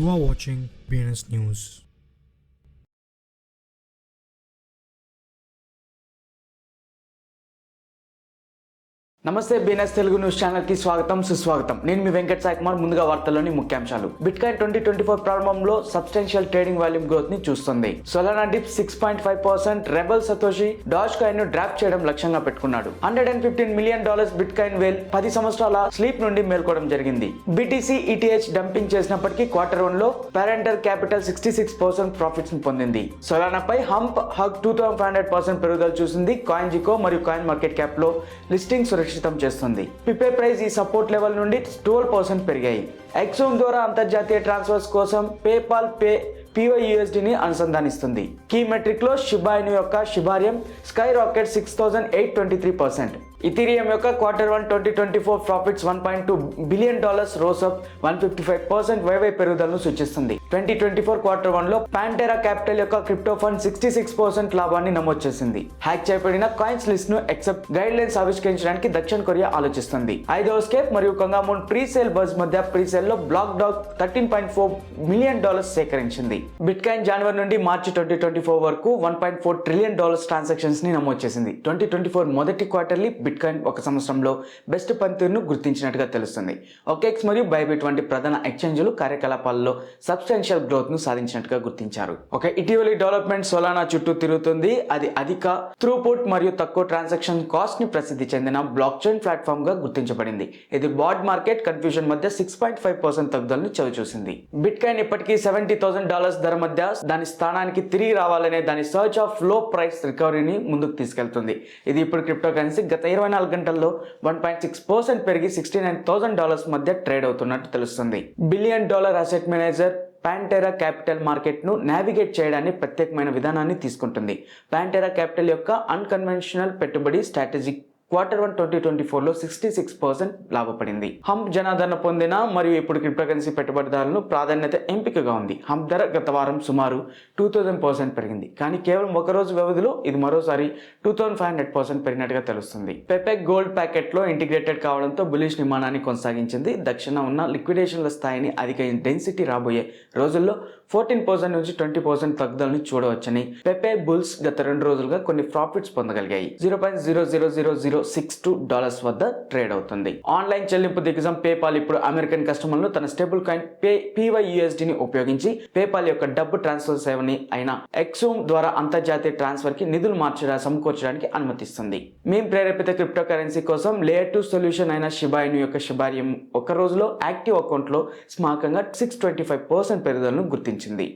You are watching BNS News. నమస్తే BNS Telugu news channel కి స్వాగతం సుస్వాగతం. నేను మీ వెంకట్ సాయి కుమార్. ముందుగా వార్తల్లోని ముఖ్యాంశాలు. బిట్కాయిన్ 2024 ప్రారంభంలో సబ్స్టెన్షియల్ ట్రేడింగ్ వాల్యూమ్ గ్రోత్ ని చూస్తుంది. Solana dip 6.5%. Rebel Satoshi Dogecoin ను డ్రాప్ చేయడం లక్ష్యంగా పెట్టుకున్నాడు. $115 మిలియన్ బిట్కాయిన్ వేల్ 10 సంవత్సరాల స్లీప్ నుండి మేల్కోవడం జరిగింది. BTC ETH డంపింగ్ చేసినప్పటికీ Q1 లో పారెంటల్ క్యాపిటల్ 66% ప్రాఫిట్స్ ని పొందింది. సోలానాపై హంప్ హగ్ 2500% పెరుగుదల చూసింది. కాయిన్ జికో మరియు కాయిన్ మార్కెట్ క్యాప్ లో లిస్టింగ్ సురక్షితం చేస్తుంది. పిపే ప్రైస్ ఈ సపోర్ట్ లెవెల్ నుండి 12% పెరిగాయి. ఎక్సూమ్ ద్వారా అంతర్జాతీయ ట్రాన్స్ఫర్స్ కోసం పేపాల్ PYUSD ని అనుసంధానిస్తుంది. కీ మెట్రిక్ లో షిబా ఇను యొక్క శుభార్యం స్కై రాకెట్ 6823%. ఇథీరియం యొక్క Q1 2024 profits $1.2 billion rose up 155% వైవై పెరుగుదలను సూచిస్తుంది. 2024 Q1 లో పాంటెరా క్యాపిటల్ యొక్క క్రిప్టో ఫండ్ 66% లాభాన్ని నమోదు చేసింది. హ్యాక్ చేయబడిన కాయిన్స్ లిస్ట్ ను ఎక్సెప్ట్ గైడ్ లైన్స్ ఆవిష్కరించడానికి దక్షిణ కొరియా ఆలోచిస్తుంది. ఐదవ స్కేప్ మరియు కంగామూన్ ప్రీ సేల్ బజ్ మధ్య ప్రీ సేల్ లో బ్లాక్ డాగ్ $13.4 మిలియన్ సేకరించింది. బిట్కాయిన్ జనవరి నుండి మార్చి 2024 వరకు $1.4 ట్రిలియన్ ట్రాన్సాక్షన్స్ ని నమోదు చేసింది. 2024 మొదటి క్వార్టర్లీ బిట్కాయిన్ ఒక సంవత్సరంలో బెస్ట్ పనితీరును గుర్తించినట్టుగా తెలుస్తుంది. OKX మరియు బైబిట్ వంటి ప్రధాన ఎక్స్చేంజ్లు కార్యకలాపాల్లో సబ్స్టాన్షియల్ గ్రోత్ ను సాధించినట్టుగా గుర్తించారు. ఇటీవలి డెవలప్మెంట్ సోలానా చుట్టూ తిరుగుతుంది. అది అధిక త్రూపుట్ మరియు తక్కువ ట్రాన్సాక్షన్ కాస్ట్ ని ప్రసిద్ధి చెందిన బ్లాక్ చైన్ ప్లాట్ఫామ్ గా గుర్తించబడింది. ఇది బాడ్ మార్కెట్ కన్ఫ్యూజన్ మధ్య 6.5% తగ్గుదలను చవిచూసింది. బిట్కాయిన్ ఇప్పటికీ $70,000 ధర మధ్య దాని స్థానానికి తిరిగి రావాలనే దాని సర్చ్ ఆఫ్ లో ప్రైస్ రికవరీని ముందుకు తీసుకెళ్తుంది. ఇది ఇప్పుడు క్రిప్టో కరెన్సీ గత 24 గంటల్లో 1.6% పెరిగి $69,000 మధ్య ట్రేడ్ అవుతున్నట్టు తెలుస్తుంది. Billion asset manager Panthera capital మార్కెట్ను నావిగేట్ చేయడాన్ని ప్రత్యేకమైన విధానాన్ని తీసుకుంటుంది. పాంటెరా క్యాపిటల్ యొక్క అన్కన్వెన్షనల్ పెట్టుబడి స్ట్రాటజిక్ Q1 2024 లో 66% లాభపడింది. హంప్ జనాదరణ పొందిన మరియు ఇప్పుడు క్రిప్టోకరెన్సీ పెట్టుబడిదారులను ప్రాధాన్యత ఎంపికగా ఉంది. హంప్ ధర గత వారం సుమారు 2000% పెరిగింది, కానీ కేవలం ఒక రోజు వ్యవధిలో ఇది మరోసారి 2500% పెరిగినట్టుగా తెలుస్తుంది. పెపెక్ గోల్డ్ ప్యాకెట్ లో ఇంటిగ్రేటెడ్ కావడంతో బులిష్ నిర్మాణాన్ని కొనసాగించింది. దక్షిణ ఉన్న లిక్విడేషన్ల స్థాయిని అధిక డెన్సిటీ రాబోయే రోజుల్లో 14% నుంచి 20% తగ్గుదలని చూడవచ్చని పెపే బుల్స్ గత 2 రోజులుగా కొన్ని ప్రాఫిట్స్ పొందగలిగాయి. $0.00062 వద్ద ట్రేడ్ అవుతుంది. ఆన్లైన్ చెల్లింపు దిగ్గజం పేపాల్ ఇప్పుడు అమెరికన్ కస్టమర్లు తన స్టేబుల్ కాయిన్ PYUSD ని ఉపయోగించి పేపాల్ యొక్క డబ్బు ట్రాన్స్ఫర్ సేవని అయిన ఎక్సూమ్ ద్వారా అంతర్జాతీయ ట్రాన్స్ఫర్ కి నిధులు సమకూర్చడానికి అనుమతిస్తుంది. మేము ప్రేరేపిత క్రిప్టో కరెన్సీ కోసం లేయర్ 2 సొల్యూషన్ అయిన షిబా ఇను యొక్క శుభార్యం ఒక రోజులో యాక్టివ్ అకౌంట్ లో స్మారకంగా 625% పెరుగుదలను గుర్తించింది.